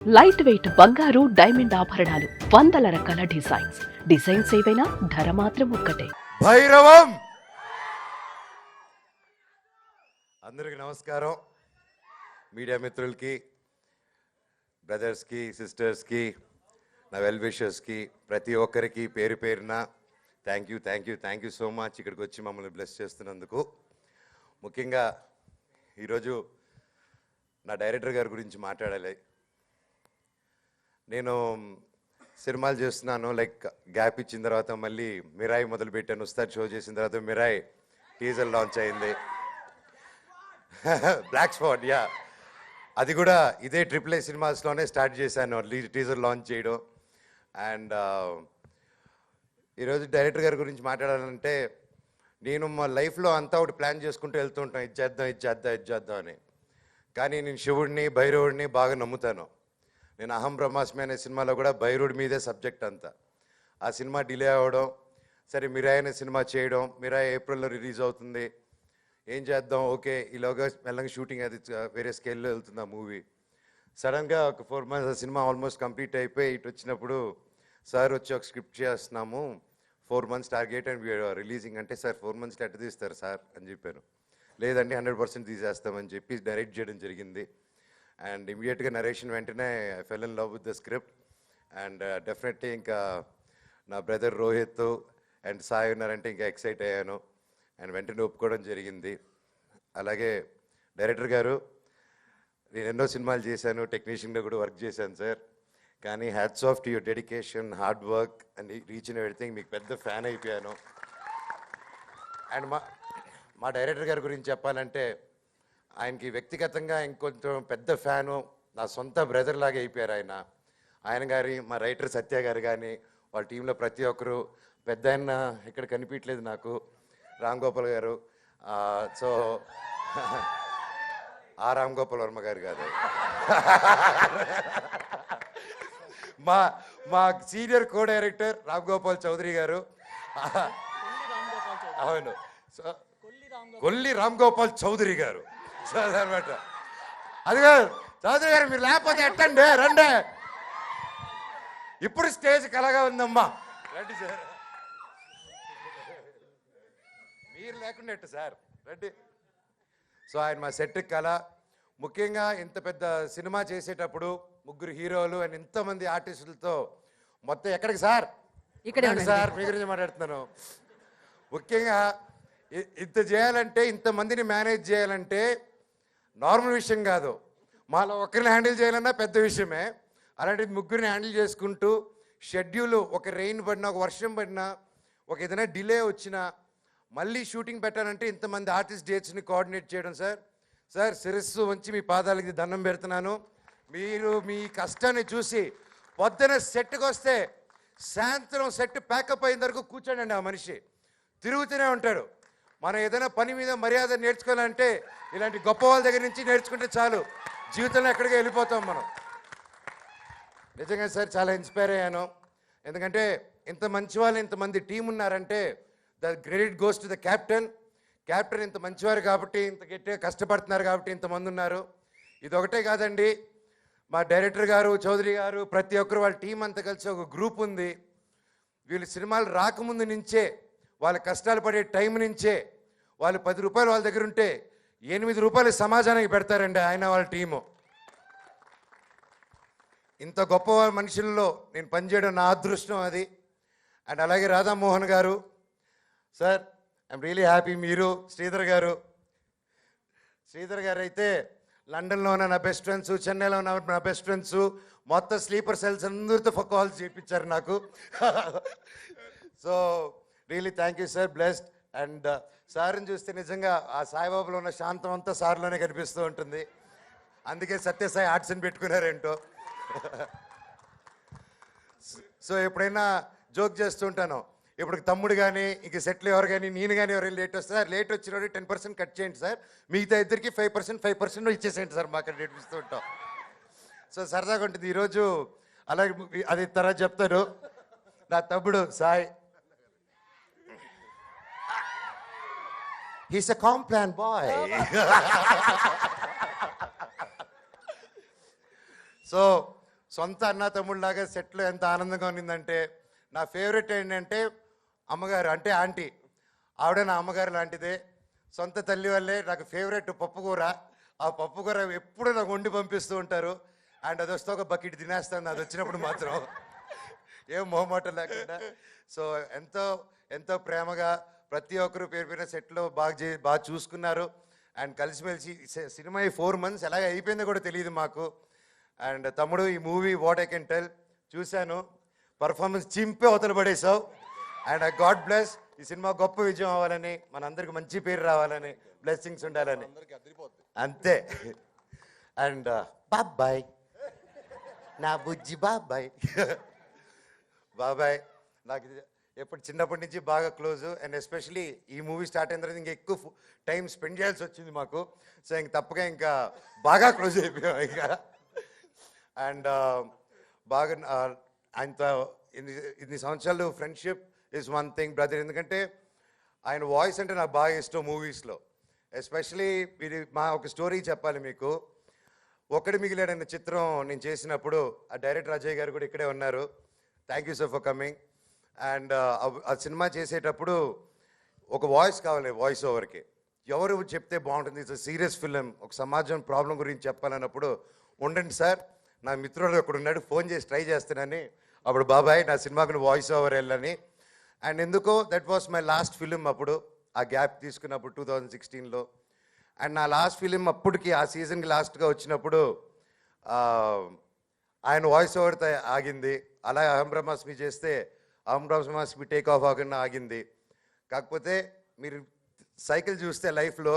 Light weight బంగారు diamond ఆభరణాలు, వందల రకాల డిజైన్స్ ఏవైనా ధర మాత్రం ఒక్కటే. భైరవం. అందరికి నమస్కారం. మీడియా మిత్రులకి, బ్రదర్స్కి, సిస్టర్స్కి, నా వెల్ విషర్స్కి, ప్రతి ఒక్కరికి పేరు పేరున థ్యాంక్ యూ సో మచ్ ఇక్కడికి వచ్చి మమ్మల్ని బ్లెస్ చేస్తున్నందుకు. ముఖ్యంగా ఈరోజు నా డైరెక్టర్ గారి గురించి మాట్లాడాలి. నేను సినిమాలు చేస్తున్నాను, లైక్ గ్యాప్ ఇచ్చిన తర్వాత మళ్ళీ మిరాయి మొదలుపెట్టాను. ఉస్తాద్ షో చేసిన తర్వాత మిరాయి టీజర్ లాంచ్ అయింది. బ్లాక్ స్పాట్, యా, అది కూడా ఇదే AAA సినిమాస్లోనే స్టార్ట్ చేశాను టీజర్ లాంచ్ చేయడం. అండ్ ఈరోజు డైరెక్టర్ గారి గురించి మాట్లాడాలంటే, నేను మా లైఫ్లో అంతా ఒకటి ప్లాన్ చేసుకుంటూ వెళ్తూ ఉంటాను, ఇది చేద్దాం అని. కానీ నేను శివుడిని, భైరవుడిని బాగా నమ్ముతాను. నేను అహం బ్రహ్మాస్మి అనే సినిమాలో కూడా భైరవుడి మీదే సబ్జెక్ట్ అంతా. ఆ సినిమా డిలే అవ్వడం, సరే మిరాయి అనే సినిమా చేయడం, మిరాయి ఏప్రిల్లో రిలీజ్ అవుతుంది, ఏం చేద్దాం, ఓకే, ఈలోగా మెల్లగా షూటింగ్ అది వేరే స్కేల్లో వెళ్తుంది ఆ మూవీ. సడన్గా ఒక 4 months ఆ సినిమా ఆల్మోస్ట్ కంప్లీట్ అయిపోయి ఇటు వచ్చినప్పుడు సార్ వచ్చి ఒక స్క్రిప్ట్ చేస్తున్నాము, 4 months టార్గెట్ అండ్ రిలీజింగ్ అంటే, సార్ 4 months ఎట్ట తీస్తారు సార్ అని చెప్పాను. లేదండి 100% తీసేస్తామని చెప్పి డైరెక్ట్ చేయడం జరిగింది. అండ్ ఇమీడియట్గా నరేషన్ వెంటనే I fell in love with the script. And definitely ఇంకా నా బ్రదర్ రోహిత్ అండ్ సాయి ఉన్నారంటే ఇంకా ఎక్సైట్ అయ్యాను. అండ్ వెంటనే ఒప్పుకోవడం జరిగింది. అలాగే డైరెక్టర్ గారు, నేను ఎన్నో సినిమాలు చేశాను, టెక్నీషియన్గా కూడా వర్క్ చేశాను సార్. కానీ hats off to your dedication, hard work and reach in everything. మీకు పెద్ద ఫ్యాన్ అయిపోయాను. అండ్ మా డైరెక్టర్ గారి గురించి చెప్పాలంటే, ఆయనకి వ్యక్తిగతంగా ఇంకొంచెం పెద్ద ఫ్యాను, నా సొంత బ్రదర్ లాగా అయిపోయారు ఆయన గారి, మా రైటర్ సత్య గారు కానీ, వాళ్ళ టీంలో ప్రతి ఒక్కరు. పెద్ద ఆయన ఇక్కడ కనిపించలేదు నాకు, రామ్ గోపాల్ గారు. సో ఆ రామ్ గోపాల్ వర్మ గారు కాదు, మా senior co director Ram Gopal Chowdary గారు. అవును, సో కొల్లి రామ్ గోపాల్ చౌదరి గారు అనమాట. అది కాదు చౌదరి గారు, మీరు లేకపోతే ఎట్టండి, రండి. ఇప్పుడు స్టేజ్ కలగా ఉందమ్మా, రండి సార్. మీరు లేకుండా ఎట్టు సార్, రండి. సో ఆయన మా సెట్ కళ. ముఖ్యంగా ఇంత పెద్ద సినిమా చేసేటప్పుడు 3 హీరోలు అండ్ ఇంతమంది ఆర్టిస్టులతో మొత్తం ఎక్కడికి సార్, ఇక్కడ సార్ మీ గురించి మాట్లాడుతున్నాను. ముఖ్యంగా ఇంత చేయాలంటే, ఇంతమందిని మేనేజ్ చేయాలంటే నార్మల్ విషయం కాదు. మాలో ఒకరిని హ్యాండిల్ చేయాలన్నా పెద్ద విషయమే. అలాంటి 3 హ్యాండిల్ చేసుకుంటూ షెడ్యూల్, ఒక రెయిన్ పడినా, ఒక వర్షం పడినా, ఒక ఏదైనా డిలే వచ్చినా మళ్ళీ షూటింగ్ పెట్టాలంటే ఇంతమంది ఆర్టిస్ట్ డేట్స్ని కోఆర్డినేట్ చేయడం. సార్ శిరస్సు వంచి మీ పాదాలకి దండం పెడుతున్నాను. మీరు మీ కష్టాన్ని చూసి పొద్దున సెట్కి వస్తే సాయంత్రం సెట్ ప్యాకప్ అయిన వరకు కూర్చోండి. ఆ మనిషి తిరుగుతూనే ఉంటాడు. మనం ఏదైనా పని మీద మర్యాద నేర్చుకోవాలంటే ఇలాంటి గొప్ప వాళ్ళ దగ్గర నుంచి నేర్చుకుంటే చాలు, జీవితంలో ఎక్కడికి వెళ్ళిపోతాం మనం. నిజంగా సార్ చాలా ఇన్స్పైర్ అయ్యాను. ఎందుకంటే ఇంత మంచి వాళ్ళు, ఇంతమంది టీం ఉన్నారంటే the credit goes to the captain. ఇంత మంచివారు కాబట్టి, ఇంత గట్టిగా కష్టపడుతున్నారు కాబట్టి ఇంతమంది ఉన్నారు. ఇది ఒకటే కాదండి, మా డైరెక్టర్ గారు, చౌదరి గారు, ప్రతి ఒక్కరు వాళ్ళ టీం అంతా కలిసి ఒక గ్రూప్ ఉంది. వీళ్ళు సినిమాలు రాకముందు నుంచే, వాళ్ళ కష్టాలు పడే టైం నుంచే, వాళ్ళు 10 రూపాయలు వాళ్ళ దగ్గర ఉంటే 8 రూపాయలు సమాజానికి పెడతారండి ఆయన వాళ్ళ టీము. ఇంత గొప్ప మనుషుల్లో నేను పనిచేయడం నా అదృష్టం అది. అండ్ అలాగే రాధామోహన్ గారు సార్, ఐఎమ్ రియలీ హ్యాపీ. మీరు శ్రీధర్ గారు అయితే లండన్లో ఉన్న నా బెస్ట్ ఫ్రెండ్స్, చెన్నైలో ఉన్న నా బెస్ట్ ఫ్రెండ్స్, మొత్తం స్లీపర్ సెల్స్ అందరితో కాల్స్ చేయించారు నాకు. So really thank you sir, blessed. And సార్ని చూస్తే నిజంగా ఆ సాయిబాబాలో ఉన్న శాంతం అంతా సార్లోనే కనిపిస్తూ ఉంటుంది. అందుకే సత్యసాయి ఆర్ట్స్ అని పెట్టుకున్నారేంటో. సో ఎప్పుడైనా జోక్ చేస్తూ ఉంటాను, ఇప్పుడు తమ్ముడు కానీ, ఇంక సెట్లు ఎవరు కానీ, నేను కానీ ఎవరైనా లేట్ వస్తే, సార్ లేట్ వచ్చిన 10% కట్ చేయండి సార్, మిగతా ఇద్దరికి 5% ఇచ్చేసేయండి సార్, మాకు నేర్పిస్తూ ఉంటాం. సో సరదాగా ఉంటుంది. ఈరోజు అలాగే అది తర్వాత చెప్తాను. నా తమ్ముడు Sai, he's a Complan boy. So సొంత అన్న తమ్ముళ్ళలాగా సెట్లో ఎంత ఆనందంగా ఉన్నిందంటే, నా ఫేవరెట్ ఏంటంటే అమ్మగారు, అంటే ఆంటీ. ఆవిడ నా అమ్మగారు లాంటిదే. సొంత తల్లి వల్లే నాకు ఫేవరెట్ పప్పుకూర. ఆ పప్పుకూర ఎప్పుడు నాకు వండి పంపిస్తూ ఉంటారు. అండ్ అది వస్తే ఒక బకెట్ తినేస్తాను అది వచ్చినప్పుడు మాత్రం, ఏం మొహమాటం లేకుండా. సో ఎంతో ఎంతో ప్రేమగా ప్రతి ఒక్కరు పేరు పేరున సెట్లో బాగా చూసుకున్నారు. అండ్ కలిసిమెలిసి సినిమా ఈ 4 months ఎలాగ అయిపోయిందో కూడా తెలియదు మాకు. అండ్ తమ్ముడు, ఈ movie what I can tell, చూశాను, పర్ఫార్మెన్స్ చింపే అవతల పడేసావు. అండ్ ఐ గాడ్ బ్లెస్, ఈ సినిమా గొప్ప విజయం అవ్వాలని, మనందరికి మంచి పేరు రావాలని, బ్లెస్సింగ్స్ ఉండాలని, అంతే. అండ్ బాబాయ్, నా బుజ్జి బాబాయ్. బాబాయ్ నాకు ఎప్పుడు చిన్నప్పటి నుంచి బాగా క్లోజు. అండ్ ఎస్పెషలీ ఈ మూవీ స్టార్ట్ అయిన తర్వాత ఇంకా ఎక్కువ టైం స్పెండ్ చేయాల్సి వచ్చింది మాకు. సో ఇంక తప్పగా ఇంకా బాగా క్లోజ్ అయిపోయాం ఇంకా. అండ్ బాగా ఆయనతో ఇన్ని సంవత్సరాలు friendship is one thing brother. ఎందుకంటే ఆయన వాయిస్ అంటే నాకు బాగా ఇష్టం మూవీస్లో. ఎస్పెషలీ ఇది మా ఒక స్టోరీ చెప్పాలి మీకు. ఒక్కడి మిగిలాడన్న చిత్రం నేను చేసినప్పుడు ఆ డైరెక్టర్ అజయ్ గారు కూడా ఇక్కడే ఉన్నారు. Thank you sir for coming. And ఆ సినిమా చేసేటప్పుడు ఒక వాయిస్ కావాలి, వాయిస్ ఓవర్కి. ఎవరు చెప్తే బాగుంటుంది, ఇట్స్ సీరియస్ ఫిలిం, ఒక సమాజం ప్రాబ్లం గురించి చెప్పాలన్నప్పుడు, ఉండండి సార్ నా మిత్రుడు ఒకడు ఉన్నాడు, ఫోన్ చేసి ట్రై చేస్తానని. అప్పుడు బాబాయ్ నా సినిమాకు వాయిస్ ఓవర్ వెళ్ళని. అండ్ ఎందుకో that was my last film అప్పుడు, ఆ గ్యాప్ తీసుకున్నప్పుడు 2016లో. అండ్ నా లాస్ట్ ఫిలిం అప్పటికి ఆ సీజన్కి లాస్ట్గా వచ్చినప్పుడు ఆయన వాయిస్ ఓవర్తో ఆగింది. అలా అహం బ్రహ్మాస్మి చేస్తే అహం బ్రహ్మాస్మి టేక్ ఆఫ్ అవ్వకుండా ఆగింది. కాకపోతే మీరు సైకిల్ చూస్తే లైఫ్లో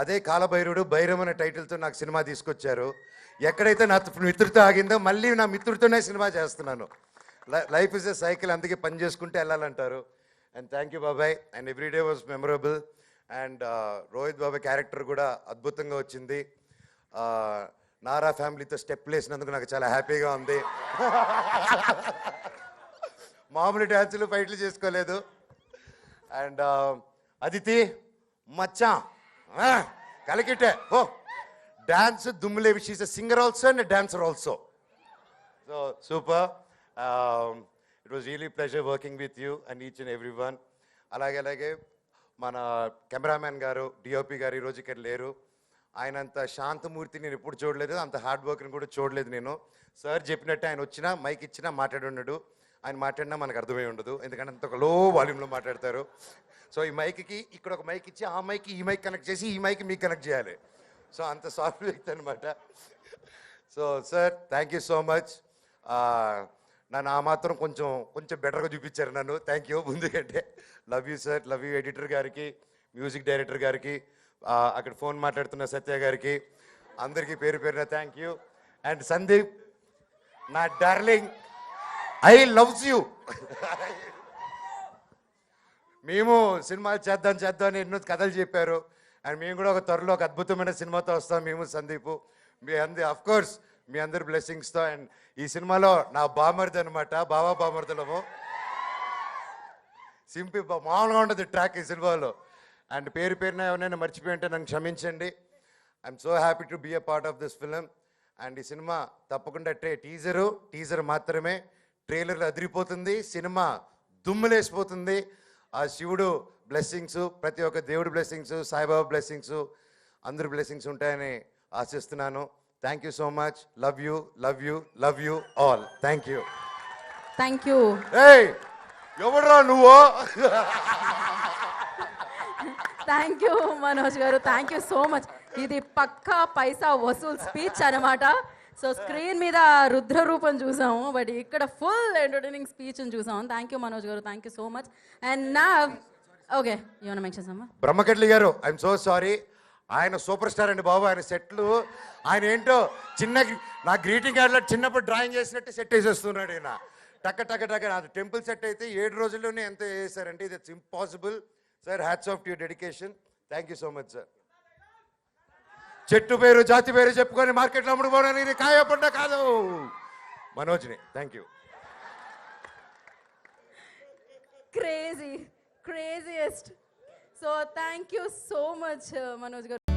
అదే కాలభైరుడు భైరవ్ అనే టైటిల్తో నాకు సినిమా తీసుకొచ్చారు. ఎక్కడైతే నా మిత్రుడితో ఆగిందో మళ్ళీ నా మిత్రుడితోనే సినిమా చేస్తున్నాను. లైఫ్ ఇస్ ఎ సైకిల్, అందుకే పని చేసుకుంటే వెళ్ళాలంటారు. అండ్ థ్యాంక్ యూ బాబాయ్. And everyday was memorable. And Rohit బాబాయ్ క్యారెక్టర్ కూడా అద్భుతంగా వచ్చింది. నారా ఫ్యామిలీతో స్టెప్ వేసినందుకు నాకు చాలా హ్యాపీగా ఉంది. మామూలు డ్యాన్సులు ఫైట్లు చేసుకోలేదు. అండ్ అదితి మచ్చా కలికిట్టే ఓ డాన్స్ దుమ్ములేవి. She's a singer also and dancer also. So super. It was really pleasure working with you and each and every one. అలాగే మన కెమెరామ్యాన్ గారు, డిఓపి గారు ఈరోజు ఇక్కడ లేరు. ఆయన అంత శాంతమూర్తి నేను ఎప్పుడు చూడలేదు, అంత హార్డ్ వర్క్ని కూడా చూడలేదు నేను. సార్ చెప్పినట్టు ఆయన వచ్చినా మైక్ ఇచ్చినా మాట్లాడి ఉండడు. ఆయన మాట్లాడినా మనకు అర్థమై ఉండదు, ఎందుకంటే అంత ఒక లో వాల్యూమ్లో మాట్లాడతారు. సో ఈ మైక్కి ఇక్కడ ఒక మైక్ ఇచ్చి ఆ మైక్ ఈ మైక్ కనెక్ట్ చేసి ఈ మైక్ మీకు కనెక్ట్ చేయాలి. సో అంత సాఫ్ట్ వ్యక్తి అనమాట. So sir thank you so much. నన్ను ఆ మాత్రం కొంచెం బెటర్గా చూపించారు నన్ను. థ్యాంక్ యూ ముందుకంటే. Love you sir, love you editor గారికి, మ్యూజిక్ డైరెక్టర్ గారికి, అక్కడ ఫోన్ మాట్లాడుతున్న సత్య గారికి, అందరికీ పేరు పేరున థ్యాంక్ యూ. అండ్ సందీప్ నా డార్లింగ్, ఐ లవ్స్ యూ. మేము సినిమాలు చేద్దాం అని ఎన్నో కథలు చెప్పారు. అండ్ మేము కూడా ఒక త్వరలో ఒక అద్భుతమైన సినిమాతో వస్తాం మేము సందీప్. అఫ్ కోర్స్ మీ అందరి బ్లెస్సింగ్స్తో. అండ్ ఈ సినిమాలో నా బామర్ది అనమాట, బామర్దులము. సింపుల్ మామూలుగా ఉంటుంది ట్రాక్ ఈ సినిమాలో. అండ్ పేరు పేరున ఎవరైనా మర్చిపోయి ఉంటే నన్ను క్షమించండి. I'm so happy to be a part of this film. And ఈ సినిమా తప్పకుండా టీజర్ మాత్రమే, ట్రైలర్ అదిరిపోతుంది, సినిమా దుమ్ములేసిపోతుంది. ఆ శివుడు బ్లెస్సింగ్స్, ప్రతి ఒక్క దేవుడి బ్లెస్సింగ్స్, సాయిబాబా బ్లెస్సింగ్స్, అందరి బ్లెస్సింగ్స్ ఉంటాయని ఆశిస్తున్నాను. Thank you so much. Love you, love you, love you all. Thank you. Thank you. ఏయ్ ఎవడరా నువ్వు? థ్యాంక్ యూ మనోజ్ గారు, థ్యాంక్ యూ సో మచ్. ఇది పక్కా పైసా వసూల్ స్పీచ్ అనమాట. సో స్క్రీన్ మీద రుద్ర రూపం చూసాము, బట్ ఇక్కడ ఫుల్ ఎంటర్టైనింగ్ స్పీచ్ చూసాము. థ్యాంక్ యూ మనోజ్ గారు, thank you so much. And నా ఓకే ఏమన్నా మెన్షన్ అమ్మా బ్రహ్మకట్లి గారు, ఐఎమ్ సో సారీ. ఆయన సూపర్ స్టార్ అండి బాబు. ఆయన సెట్లు ఆయన ఏంటో నా గ్రీటింగ్ కార్డులో చిన్నప్పుడు డ్రాయింగ్ చేసినట్టు సెట్ వేసేస్తున్నాడు ఆయన. టక్క అది టెంపుల్ సెట్ అయితే 7 రోజుల్లోనే ఎంత వేసారంటే ఇది it's impossible. Sir hats off to your dedication. Thank you so much sir. చెట్టు పేరు జాతి పేరు చెప్పుకొని మార్కెట్లో అమ్ముడుపోవడానికి ఇది కాయపడ్డ కాదు మనోజ్ని. Thank you. Craziest. So thank you so much Manoj గారు.